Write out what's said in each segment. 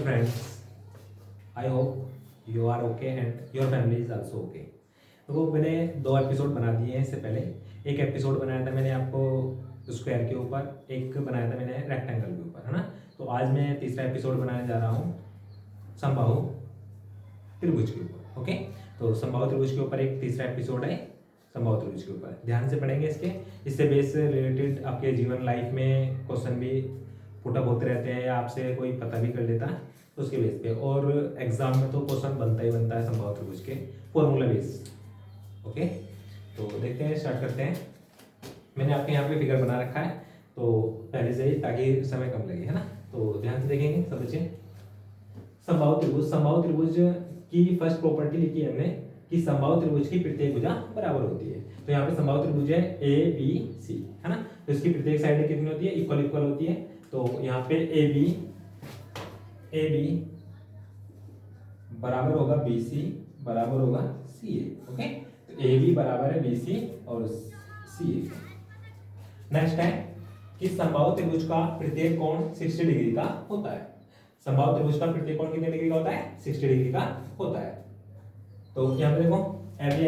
friends, I hope you are okay and your family is also okay. तो मैंने 2 episode बना दिए हैं इससे पहले। एक एपिसोड बनाया था मैंने आपको स्क्वायर के ऊपर, एक बनाया था मैंने रेक्टेंगल के ऊपर, है ना। तो आज मैं तीसरा एपिसोड बनाने जा रहा हूँ समबाहु त्रिभुज के ऊपर। ओके, तो समबाहु त्रिभुज के ऊपर एक तीसरा एपिसोड है समबाहु त्रिभुज के ऊपर। ध्यान से पढ़ेंगे इससे बेस से रिलेटेड आपके जीवन लाइफ में क्वेश्चन भी पुटअप होते रहते हैं या आपसे कोई पता भी कर लेता है तो उसके बेस पे, और एग्जाम में तो क्वेश्चन बनता ही बनता है समबाहु त्रिभुज के फॉर्मूला बेस। ओके, तो देखते हैं, स्टार्ट करते हैं। मैंने आपके यहाँ पे फिगर बना रखा है तो पहले से ही, ताकि समय कम लगे, है ना। तो ध्यान से देखेंगे सब बच्चे। समबाहु त्रिभुज की फर्स्ट प्रॉपर्टी लिखी है हमने कि समबाहु त्रिभुज की प्रत्येक भुजा बराबर होती है। तो यहाँ पे समबाहु त्रिभुज है ए बी सी, है ना। तो इसकी प्रत्येक साइड कितनी होती है? इक्वल इक्वल होती है। तो यहाँ पे ए बी बराबर होगा बी सी बराबर होगा सी ए। ओके, तो ए बी बराबर है बी सी और सी ए। नेक्स्ट है कि समबाहु त्रिभुज का प्रत्येक कोण 60 डिग्री का होता है। समबाहु त्रिभुज का प्रत्येक कोण कितने डिग्री का होता है? 60 डिग्री का होता है। तो यहाँ पे देखो ए बी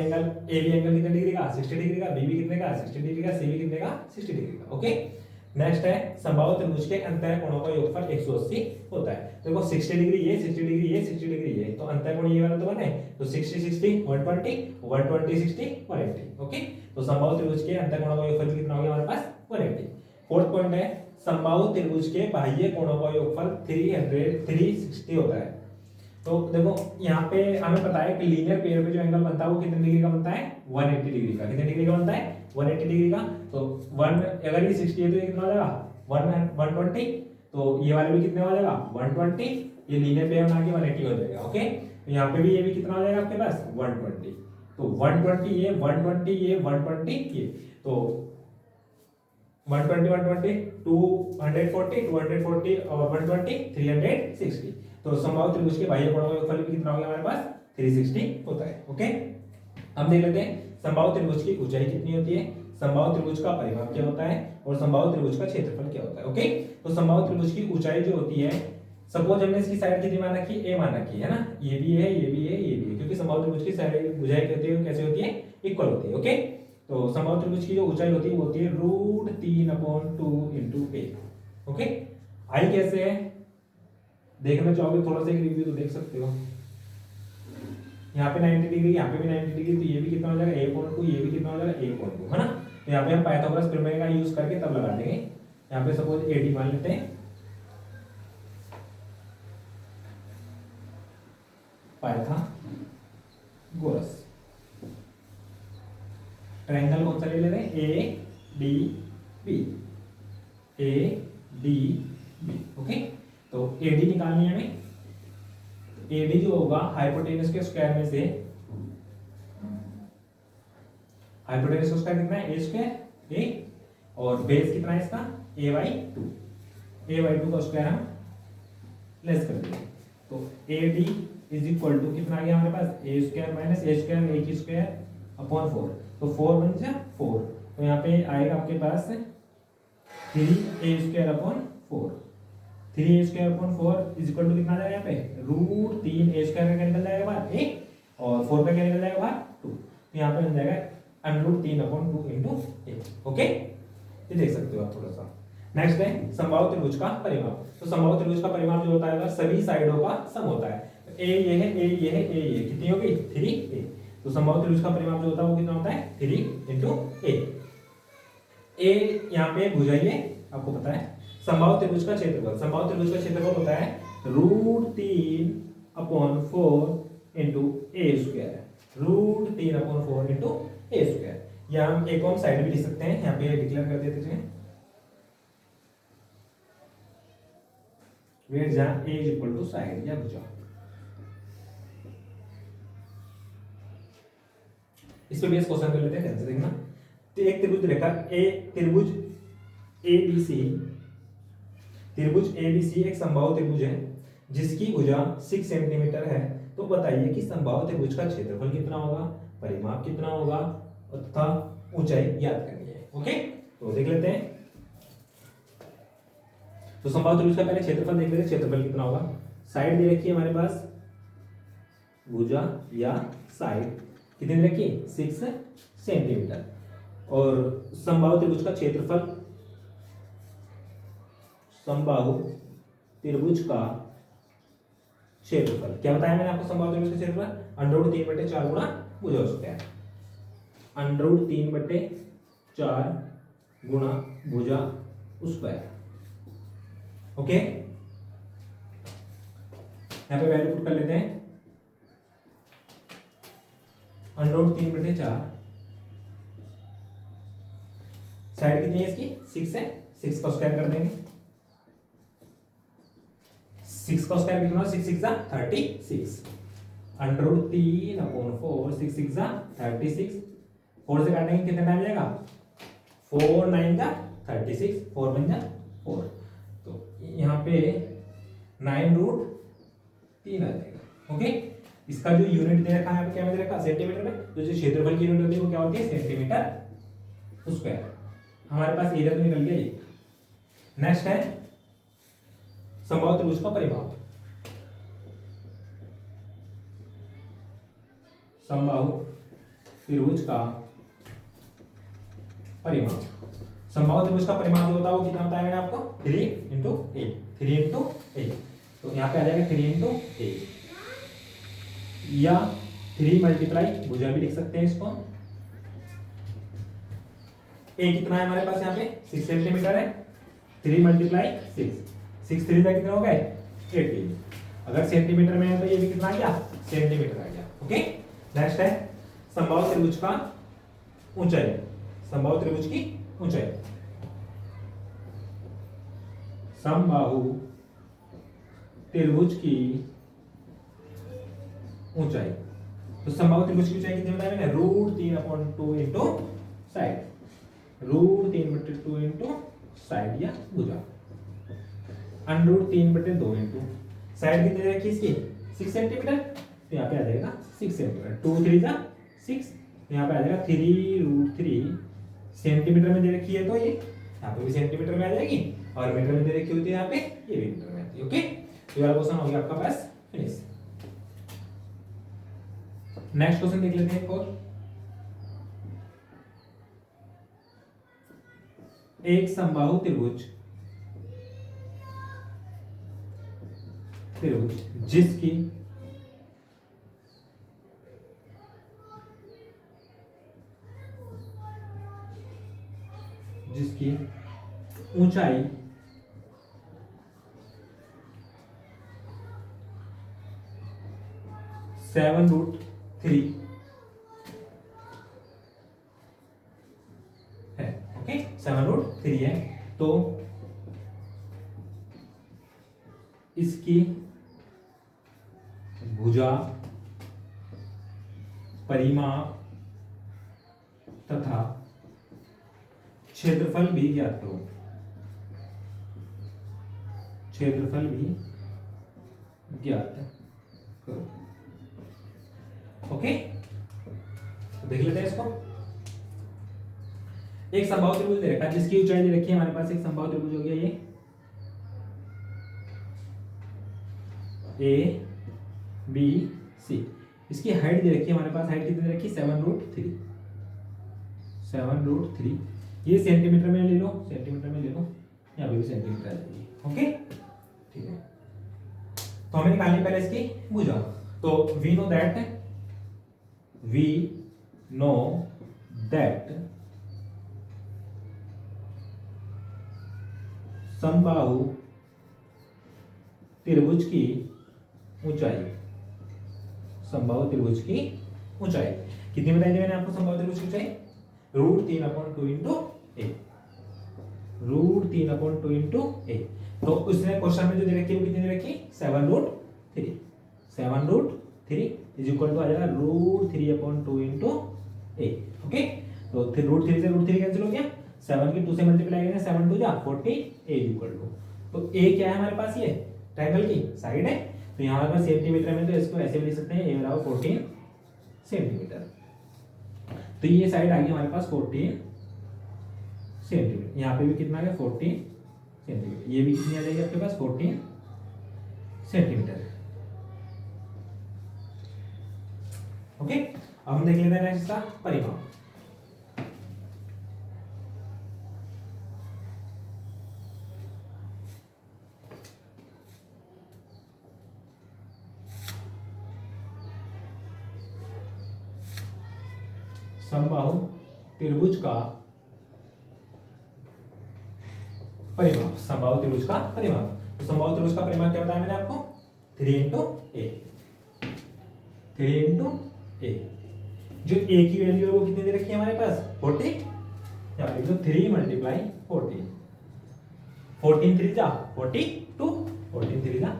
एंगल कितने डिग्री का? 60 डिग्री का। बी भी कितने का? 60 डिग्री का। सी भी कितने का? 60 डिग्री का। ओके, नेक्स्ट है समबाहु त्रिभुज के अंतः कोणों का योगफल 180 होता है। तो देखो 60 डिग्री ये, 60 डिग्री ये, 60 डिग्री ये, तो अंतः कोण ये वाला तो बना है। तो 60 60 120 120 60 180। ओके, तो समबाहु त्रिभुज के अंतः कोणों का योगफल कितना हो गया हमारे पास? 180। फोर्थ पॉइंट है समबाहु त्रिभुज के बाह्य कोणों का योगफल 360 होता है। तो देखो यहाँ पे हमें पता है कि लीनियर पेयर पे जो एंगल बनता है वो कितने डिग्री का बनता है? 180 डिग्री का। कितने डिग्री का बनता है? 180 डिग्री का। तो 1 अगर ये 60 है तो ये कितना हो जाएगा? 120। तो ये वाले भी कितने हो जाएगा? 120। ये लीनियर पेयर बना के 180 हो जाएगा। ओके, तो यहाँ पे भी ये भी कितना हो जाएगा आपके पास? 120। तो 120 ये 120 ये 120 ये, तो 120 120 240 240 और 120 360। तो समबाहु त्रिभुज के बाह्य कोणों का योगफल भी कितना हो गया हमारे पास? 360 होता है। ओके, हम देख लेते हैं समबाहु त्रिभुज की ऊंचाई कितनी होती है, समबाहु त्रिभुज का परिमाप क्या होता है और समबाहु त्रिभुज का क्षेत्रफल क्या होता है। ओके, तो समबाहु त्रिभुज की ऊंचाई जो होती है, सपोज हमने इसकी साइड कितनी मान रखी? ए मान रखी है ना। ये भी है, ये भी है, ये भी है, क्योंकि समबाहु त्रिभुज की साइड भुजाएं कहते हैं कैसे होती है? इक्वल होती है। ओके, तो समबाहु त्रिभुज की जो ऊंचाई होती है वो होती है √3/2 इंटू ए। ओके, आई कैसे है देखना चाहोगे थोड़ा सा एक रिव्यू तो देख सकते हो। यहाँ पे 90 डिग्री, यहाँ पे भी 90 डिग्री, तो ये भी कितना हो जाएगा? a/2, ये भी कितना हो जाएगा? a/2, है ना। तो यहाँ पे हम पाइथागोरस प्रमेय का यूज करके तब लगा देंगे। यहाँ पे सपोज AD मान लेते हैं, पाइथागोरस। ट्रायंगल कौन सा ले लेते हैं? ADB। ओके, तो AD निकालनी है हमें। AD जो होगा हाइपोटेनस के स्क्वायर में से, हाइपोटेनस का स्क्वायर कितना है? a स्क्वायर a, और बेस कितना है इसका? a/2 का स्क्वायर हम लेस कर देंगे। तो AD इज इक्वल टू कितना आ गया हमारे पास? a square minus a square, a की स्क्वायर अपॉन 4। तो 4 बन जाए 4, तो यहाँ पे आएगा आपके पास 3a square upon 4। 3a square upon 4 is equal to कितना आ जाएगा यहाँ पे? √3a स्क्वायर का निकल जाएगा बाहर 1 और 4 का क्या निकल जाएगा बाहर? 2। तो यहाँ पे बन जाएगा √3/2 इंटू a। ओके, ये देख सकते हो आप थोड़ा सा। नेक्स्ट है समबाहु त्रिभुज का परिमाप। तो समबाहु त्रिभुज का परिमाप जो होता है वह सभी साइडों का सम होता है। तो a ये है, a ये है, a ये कितनी हो गई? 3a। तो समबाहु त्रिभुज का परिमाप जो होता है वो कितना होता है? 3 इंटू a। यहाँ पे भुजा ही है, आपको पता है। समबाहु त्रिभुज का क्षेत्रफल, समबाहु त्रिभुज का क्षेत्रफल होता है √3/4 into a square. √3/4 into a square. या हम एक और साइड भी लिख सकते हैं, यहाँ पे डिक्लेयर कर देते हैं वेट जहां a is equal to side या भुजा। इस पे बेस क्वेश्चन कर लेते हैं, ध्यान से देखना। तो एक त्रिभुज रेखा त्रिभुज ABC एक समबाहु त्रिभुज है जिसकी भुजा 6 सेंटीमीटर है। तो बताइए कि समबाहु त्रिभुज का क्षेत्रफल कितना होगा, परिमाप कितना होगा तथा ऊंचाई याद करनी है। ओके, तो देख लेते हैं। तो समबाहु त्रिभुज का पहले क्षेत्रफल देख लेते हैं, क्षेत्रफल कितना होगा। साइड दे रखी है हमारे पास, भुजा या साइड कितनी दे रखी है 6 सेंटीमीटर। और समबाहु त्रिभुज का क्षेत्रफल, समबाहु त्रिभुज का क्षेत्रफल क्या बताया मैंने आपको, समबाहु त्रिभुज का क्षेत्रफल √3/4 गुणा भुजा स्क्वायर, √3/4 गुणा भुजा स्क्वायर। ओके, यहां पे वैल्यू पुट कर लेते हैं, √3/4, साइड कितनी है इसकी 6 है, 6 का स्क्वायर कर देंगे, 6 का स्क्वायर कितना, 6 6 36, √3/4, 6 6 36, 4 से काटेंगे कितना टाइम जाएगा, 4 9 36, 4 बन जा 4, तो यहाँ पे 9√3 आ जाएगा। ओके, इसका जो यूनिट दे रखा है यहाँ पे क्या दे रखा, सेंटीमीटर में, तो जो क्षेत्रफल की यूनिट होती है वो क्या होती है, सेंटीमीटर स्क्वायर। हमारे पास एरिया तो निकल गया ये। नेक्स्ट है समबाहु त्रिभुज का परिमाप, समबाहु त्रिभुज का परिमाप, समबाहु त्रिभुज का परिमाप जो होता है वो कितना बताया मैंने आपको, 3 × 8, 3 × 8, तो यहाँ पे आ जाएगा 3 × 8, या 3 × भुजा भी लिख सकते हैं इसको। ए कितना है हमारे पास यहाँ पे 6 सेंटीमीटर है, 3 × 6, 6 3 कितने हो गए 18, अगर सेंटीमीटर में है तो ये भी कितना आ गया, सेंटीमीटर आ गया। ओके, नेक्स्ट है समबाहु त्रिभुज का ऊंचाई, समबाहु त्रिभुज की ऊंचाई, समबाहु त्रिभुज की ऊंचाई, तो समबाहु त्रिभुज की ऊंचाई कितनी बताया मैंने, √3/2 इंटू साइड, √3/2 इंटू साइड या भुजा, √3/2 इंटू साइड कितनी दे रखी इसकी 6 सेंटीमीटर, तो यहाँ पे आ जाएगा 6 सेंटीमीटर, 2 3 6, यहाँ पे आ जाएगा 3√3 सेंटीमीटर में दे रखी है, तो ये यहाँ पे भी सेंटीमीटर में आ जाएगी, और मीटर में दे रखी होती है यहाँ पे, ये भी मीटर में आती है। ओके, तो ये वाला क्वेश्चन हो गया आपका पास फिनिश। नेक्स्ट क्वेश्चन देख लेते हैं। और एक समबाहु त्रिभुज जिसकी ऊंचाई 7√3 है। ओके, 7√3 है, तो इसकी भुजा, परिमाप तथा क्षेत्रफल भी ज्ञात करो, क्षेत्रफल भी ज्ञात करो। ओके, तो देख लेते हैं इसको। एक समबाहु त्रिभुज दे रखा है जिसकी ऊंचाई दे रखी है हमारे पास, एक समबाहु त्रिभुज हो गया ये ए बी सी, इसकी हाइट दे रखी है हमारे पास, हाइट कितनी दे रखी है 7√3, 7√3, ये सेंटीमीटर में ले लो, सेंटीमीटर में ले लो, यहाँ पे भी सेंटीमीटर आ जाएगी। ओके, ठीक है, तो हमें निकालनी पहले इसकी भुजा, तो वी नो दैट समबाहु त्रिभुज की ऊंचाई, समबाहु त्रिभुज की ऊंचाई कितनी बताई थी मैंने आपको, समबाहु त्रिभुज की ऊंचाई √3/2 इंटू ए, √3/2 इंटू ए, तो उसने क्वेश्चन में जो दे रखी है वो कितनी दे रखी, 7√3, 7√3 इज इक्वल टू आ जाएगा √3/2 इंटू ए। ओके, तो √3 से √3 कैंसिल हो गया, 7 की 2 से मल्टीप्लाई करेंगे, 7 2 जा 40, ए इक्वल टू, तो ए क्या है हमारे पास, ये ट्रायंगल की साइड है, तो यहाँ हमारे पास सेंटीमीटर में, तो इसको ऐसे भी लिख सकते हैं, ए बराबर 14 सेंटीमीटर, तो ये साइड आ गई हमारे पास 14 सेंटीमीटर, यहाँ पे भी कितना आ गया 14 सेंटीमीटर, ये भी कितनी आ जाएगी आपके पास 14 सेंटीमीटर। ओके, अब हम देख लेते हैं नेक्स्ट का परिमाप। समबाहु त्रिभुज का परिमाप, समबाहु त्रिभुज का परिमाप। तो समबाहु त्रिभुज का परिमाप क्या बताया मैंने आपको? 3 इंटू ए, 3 इंटू ए। जो ए की वैल्यू है वो कितनी दे रखी है हमारे पास? 40। या लिख दो 3 मल्टीप्लाई 40, 14 3 जा 42, 14 3 जा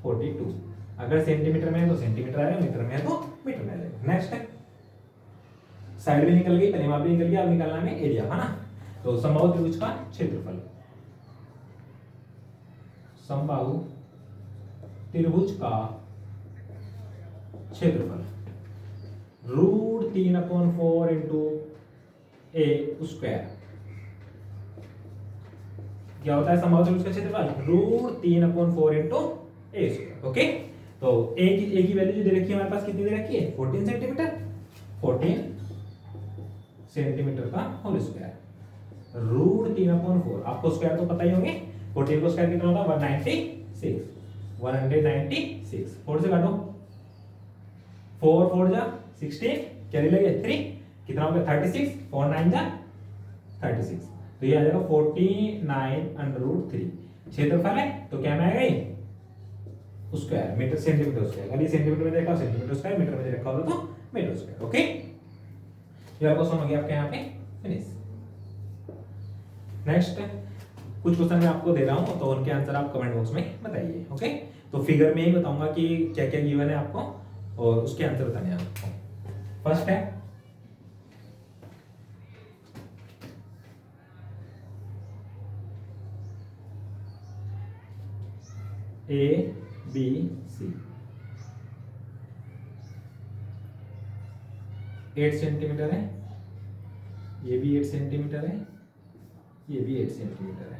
42। अगर सेंटीमीटर में है तो सेंटीमीटर आएगा, मीटर में है तो मीटर में आएगा। नेक्स्ट है, साइड भी निकल गई, परिमाप भी निकल गया, अब निकालना है एरिया, है ना। तो समबाहु त्रिभुज का क्षेत्रफल, समबाहु त्रिभुज का क्षेत्रफल √3/4 इंटू ए स्क्वायर। क्या होता है समबाहु त्रिभुज का क्षेत्रफल? √3/4 इंटू ए स्क्वायर। ओके, तो ए की वैल्यू जो दे रखी है हमारे पास, कितनी दे रखी है? 14 सेंटीमीटर, 14 सेंटीमीटर का होल स्क्वायर, √3/4। आपको स्क्वायर तो पता ही होंगे, 14 को स्क्वायर कितना होगा? 196, 196। 4 से काटो, 4 4 जा 16, कैरी लगे 3, कितना हो गया? 36, 4 9 जा 36। तो ये आ जाएगा 49/3। क्षेत्रफल है तो क्या में आएगा ये? Square, metre centimetre square. अगर ये सेंटीमीटर में देखा सेंटीमीटर स्क्वायर, मीटर में देखा होगा तो मीटर स्क्वायर। ओके, ये क्वेश्चन हो गया आपके यहाँ पे फिनिश। नेक्स्ट कुछ क्वेश्चन मैं आपको दे रहा हूँ, तो उनके आंसर आप कमेंट बॉक्स में बताइए। ओके, तो फिगर में ही बताऊंगा कि क्या क्या गिवन है आपको और उसके आंसर बताने हैं आपको। फर्स्ट है ए बी सी, 8 सेंटीमीटर है, ये भी 8 सेंटीमीटर है, ये भी 8 सेंटीमीटर है।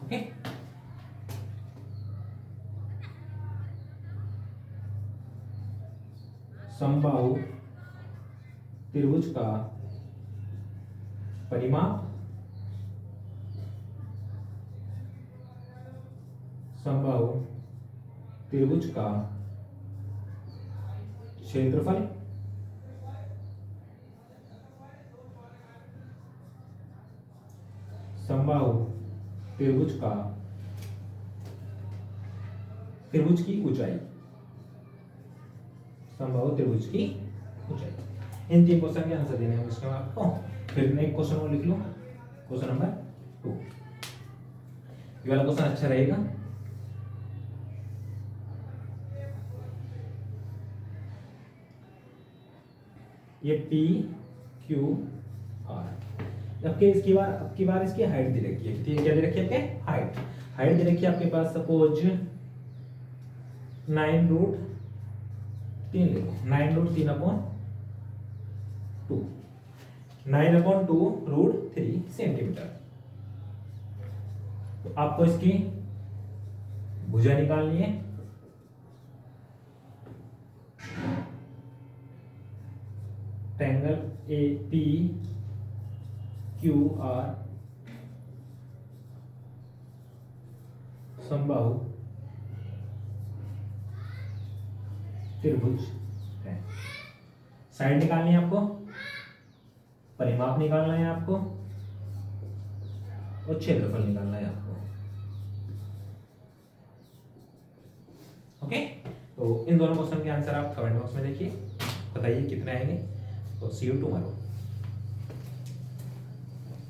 ओके, समबाहु त्रिभुज का परिमाप, समबाहु त्रिभुज का क्षेत्रफल, समबाहु त्रिभुज का त्रिभुज की ऊंचाई, समबाहु त्रिभुज की ऊंचाई। इन 3 क्वेश्चन के आंसर देने हैं इसमें आपको। फिर एक क्वेश्चन और लिख लो, क्वेश्चन नंबर 2। ये वाला क्वेश्चन अच्छा रहेगा। ये P Q R, अब की बार इसकी हाइट दे रखी है। कितनी क्या दे रखी है आपके? हाइट दे रखी है आपके पास, सपोज 9√3 लिखो, 9√3/2, 9/2√3 सेंटीमीटर। तो आपको इसकी भुजा निकालनी है। Triangle A P Q R समबाहु त्रिभुज है। साइड निकालनी है आपको, परिमाप निकालना है आपको और क्षेत्रफल निकालना है आपको। ओके, तो इन दोनों क्वेश्चन के आंसर आप कमेंट बॉक्स में देखिए, बताइए कितने आएंगे। तो सी यू टुमारो।